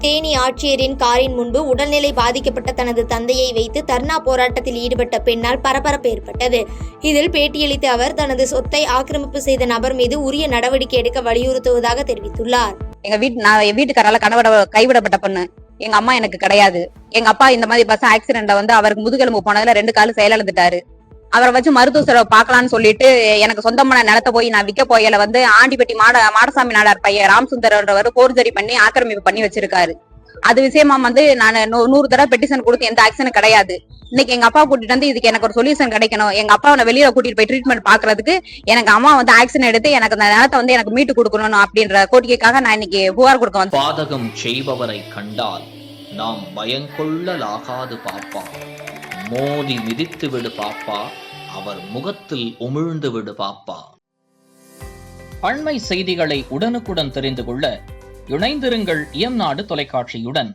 தேனி ஆட்சியரின் காரின் முன்பு உடல்நிலை பாதிக்கப்பட்ட தனது தந்தையை வைத்து தர்ணா போராட்டத்தில் ஈடுபட்ட பெண்ணால் பரபரப்பு ஏற்பட்டது. இதில் பேட்டியளித்த அவர் தனது சொத்தை ஆக்கிரமிப்பு செய்த நபர் மீது உரிய நடவடிக்கை எடுக்க வலியுறுத்துவதாக தெரிவித்துள்ளார். நான் என் வீட்டுக்காரால கைவிடப்பட்ட பொண்ணு. எங்க அம்மா எனக்கு கிடையாது. எங்க அப்பா இந்த மாதிரி பஸ் ஆக்சிடென்ட்ல அவருக்கு முதுகெலும்பு போனதுல 2 காலு செயலிழந்துட்டாரு. அவரை வச்சு மருத்துவ செலவு பாக்கலாம்னு சொல்லிட்டு எனக்கு சொந்தமான நிலத்தை போய் நான் விற்க போயல ஆண்டிப்பட்டி மாடசாமி நாடார் பையன் ராம்சுந்தர்ன்றவர் போர்ஜரி பண்ணி ஆக்கிரமிப்பு பண்ணி வச்சிருக்காரு. அது விஷயமா நான் 100 தடவை பெட்டிஷன் கொடுத்து எந்த ஆக்ஷனும் கிடையாது. இன்னைக்கு எங்க அப்பா கூட்டிட்டு இதுக்கு எனக்கு ஒரு சொல்யூஷன் கிடைக்கணும். எங்க அப்பாவை வெளியில கூட்டிட்டு போய் ட்ரீட்மெண்ட் பாக்குறதுக்கு எனக்கு அம்மா ஆக்ஷன் எடுத்து எனக்கு அந்த நிலத்தை எனக்கு மீட்டு கொடுக்கணும் அப்படின்ற கோரிக்கைக்காக நான் இன்னைக்கு புகார் கொடுக்க வந்தேன். பாதகம் செய்பவரை கண்டால் நாம் பயங்கொள்ளலாகாது பாப்பா, மோதி மிதித்து விடு பாப்பா, அவர் முகத்தில் உமிழ்ந்து விடு பாப்பா. அண்மை செய்திகளை உடனுக்குடன் தெரிந்து கொள்ள இணைந்திருங்கள் இயம்நாடு தொலைக்காட்சியுடன்.